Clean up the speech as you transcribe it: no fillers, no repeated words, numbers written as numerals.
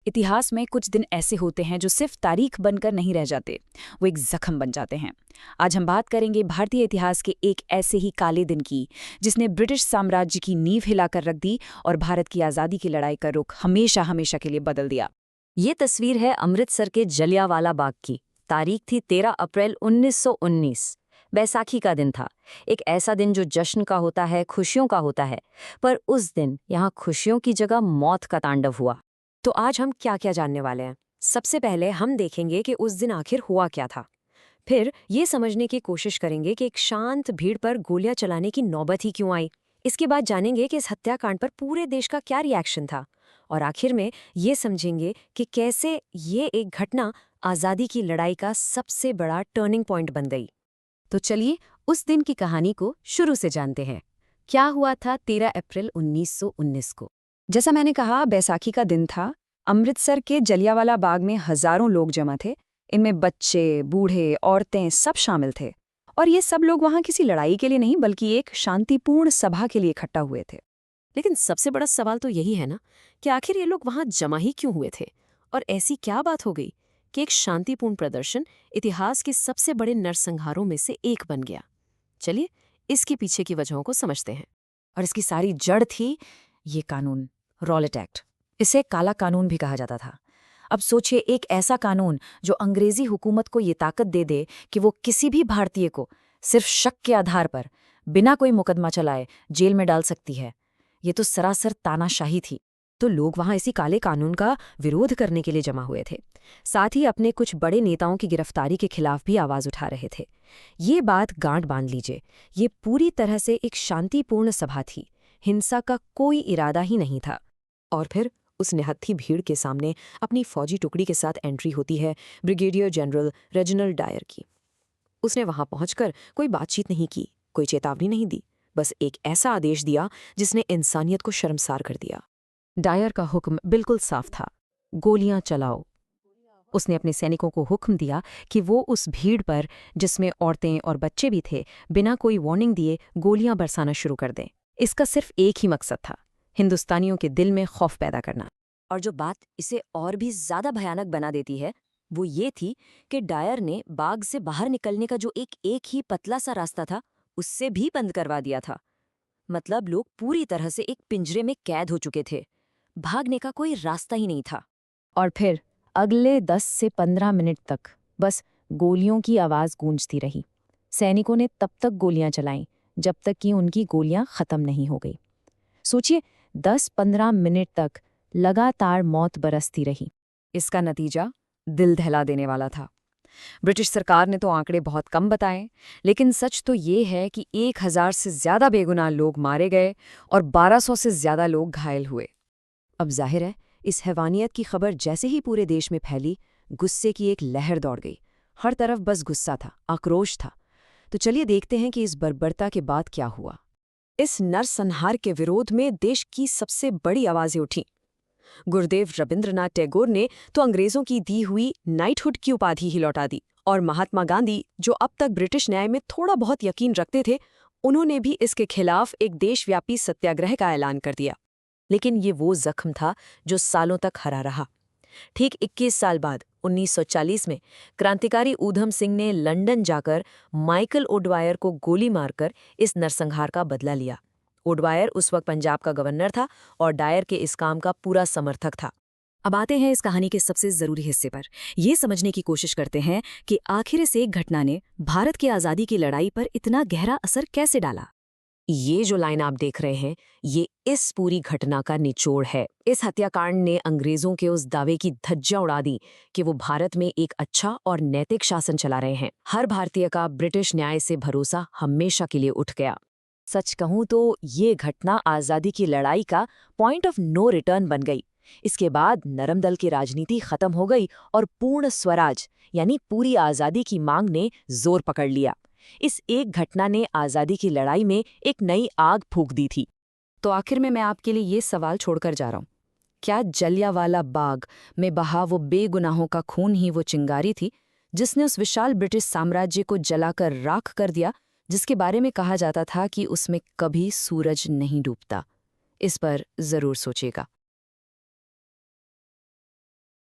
इतिहास में कुछ दिन ऐसे होते हैं जो सिर्फ तारीख बनकर नहीं रह जाते, वो एक जख्म बन जाते हैं। आज हम बात करेंगे भारतीय इतिहास के एक ऐसे ही काले दिन की, जिसने ब्रिटिश साम्राज्य की नींव हिलाकर रख दी और भारत की आज़ादी की लड़ाई का रुख हमेशा हमेशा के लिए बदल दिया। ये तस्वीर है अमृतसर के जलियांवाला बाग की। तारीख थी 13 अप्रैल 1919। बैसाखी का दिन था। एक ऐसा दिन जो जश्न का होता है, खुशियों का होता है। पर उस दिन यहाँ खुशियों की जगह मौत का तांडव हुआ। तो आज हम क्या क्या जानने वाले हैं। सबसे पहले हम देखेंगे कि उस दिन आखिर हुआ क्या था। फिर ये समझने की कोशिश करेंगे कि एक शांत भीड़ पर गोलियां चलाने की नौबत ही क्यों आई। इसके बाद जानेंगे कि इस हत्याकांड पर पूरे देश का क्या रिएक्शन था। और आखिर में ये समझेंगे कि कैसे ये एक घटना आज़ादी की लड़ाई का सबसे बड़ा टर्निंग पॉइंट बन गई। तो चलिए उस दिन की कहानी को शुरू से जानते हैं। क्या हुआ था 13 अप्रैल 1919 को? जैसा मैंने कहा, बैसाखी का दिन था। अमृतसर के जलियांवाला बाग में हजारों लोग जमा थे। इनमें बच्चे, बूढ़े, औरतें सब शामिल थे। और ये सब लोग वहाँ किसी लड़ाई के लिए नहीं, बल्कि एक शांतिपूर्ण सभा के लिए इकट्ठा हुए थे। लेकिन सबसे बड़ा सवाल तो यही है ना कि आखिर ये लोग वहां जमा ही क्यों हुए थे, और ऐसी क्या बात हो गई कि एक शांतिपूर्ण प्रदर्शन इतिहास के सबसे बड़े नरसंहारों में से एक बन गया। चलिए इसके पीछे की वजहों को समझते हैं। और इसकी सारी जड़ थी ये कानून, रॉलेट एक्ट। इसे काला कानून भी कहा जाता था। अब सोचिए, एक ऐसा कानून जो अंग्रेजी हुकूमत को ये ताकत दे दे कि वो किसी भी भारतीय को सिर्फ शक के आधार पर बिना कोई मुकदमा चलाए जेल में डाल सकती है। ये तो सरासर तानाशाही थी। तो लोग वहां इसी काले कानून का विरोध करने के लिए जमा हुए थे। साथ ही अपने कुछ बड़े नेताओं की गिरफ्तारी के खिलाफ भी आवाज उठा रहे थे। ये बात गांठ बांध लीजिए, ये पूरी तरह से एक शांतिपूर्ण सभा थी। हिंसा का कोई इरादा ही नहीं था। और फिर उस निहत्थी भीड़ के सामने अपनी फौजी टुकड़ी के साथ एंट्री होती है ब्रिगेडियर जनरल रेजिनाल्ड डायर की। उसने वहां पहुंचकर कोई बातचीत नहीं की, कोई चेतावनी नहीं दी, बस एक ऐसा आदेश दिया जिसने इंसानियत को शर्मसार कर दिया। डायर का हुक्म बिल्कुल साफ था, गोलियां चलाओ। उसने अपने सैनिकों को हुक्म दिया कि वो उस भीड़ पर, जिसमें औरतें और बच्चे भी थे, बिना कोई वार्निंग दिए गोलियां बरसाना शुरू कर दें। इसका सिर्फ एक ही मकसद था, हिंदुस्तानियों के दिल में खौफ पैदा करना। और जो बात इसे और भी ज्यादा भयानक बना देती है वो ये थी कि डायर ने बाग से बाहर निकलने का जो एक ही पतला सा रास्ता था उससे भी बंद करवा दिया था। मतलब लोग पूरी तरह से एक पिंजरे में कैद हो चुके थे। भागने का कोई रास्ता ही नहीं था। और फिर अगले 10 से 15 मिनट तक बस गोलियों की आवाज़ गूंजती रही। सैनिकों ने तब तक गोलियां चलाईं जब तक कि उनकी गोलियां ख़त्म नहीं हो गई। सोचिए, 10-15 मिनट तक लगातार मौत बरसती रही। इसका नतीजा दिल दहला देने वाला था। ब्रिटिश सरकार ने तो आंकड़े बहुत कम बताए, लेकिन सच तो ये है कि 1000 से ज्यादा बेगुनाह लोग मारे गए और 1200 से ज्यादा लोग घायल हुए। अब जाहिर है, इस हैवानियत की खबर जैसे ही पूरे देश में फैली, गुस्से की एक लहर दौड़ गई। हर तरफ बस गुस्सा था, आक्रोश था। तो चलिए देखते हैं कि इस बर्बरता के बाद क्या हुआ। इस नरसंहार के विरोध में देश की सबसे बड़ी आवाजें उठीं। गुरुदेव रविंद्रनाथ टैगोर ने तो अंग्रेजों की दी हुई नाइटहुड की उपाधि ही लौटा दी, और महात्मा गांधी, जो अब तक ब्रिटिश न्याय में थोड़ा बहुत यकीन रखते थे, उन्होंने भी इसके खिलाफ एक देशव्यापी सत्याग्रह का ऐलान कर दिया। लेकिन ये वो जख्म था जो सालों तक हरा रहा। ठीक 21 साल बाद 1940 में क्रांतिकारी ऊधम सिंह ने लंदन जाकर माइकल ओडवायर को गोली मारकर इस नरसंहार का बदला लिया। ओडवायर उस वक्त पंजाब का गवर्नर था और डायर के इस काम का पूरा समर्थक था। अब आते हैं इस कहानी के सबसे जरूरी हिस्से पर। ये समझने की कोशिश करते हैं कि आखिर इस एक घटना ने भारत की आज़ादी की लड़ाई पर इतना गहरा असर कैसे डाला। ये जो लाइन आप देख रहे हैं, ये इस पूरी घटना का निचोड़ है। इस हत्याकांड ने अंग्रेजों के उस दावे की धज्जियां उड़ा दी कि वो भारत में एक अच्छा और नैतिक शासन चला रहे हैं। हर भारतीय का ब्रिटिश न्याय से भरोसा हमेशा के लिए उठ गया। सच कहूं तो ये घटना आज़ादी की लड़ाई का पॉइंट ऑफ नो रिटर्न बन गई। इसके बाद नरम दल की राजनीति खत्म हो गई और पूर्ण स्वराज यानी पूरी आज़ादी की मांग ने जोर पकड़ लिया। इस एक घटना ने आज़ादी की लड़ाई में एक नई आग फूंक दी थी। तो आखिर में मैं आपके लिए ये सवाल छोड़कर जा रहा हूँ, क्या जलियांवाला बाग में बहा वो बेगुनाहों का खून ही वो चिंगारी थी जिसने उस विशाल ब्रिटिश साम्राज्य को जलाकर राख कर दिया, जिसके बारे में कहा जाता था कि उसमें कभी सूरज नहीं डूबता? इस पर जरूर सोचिएगा।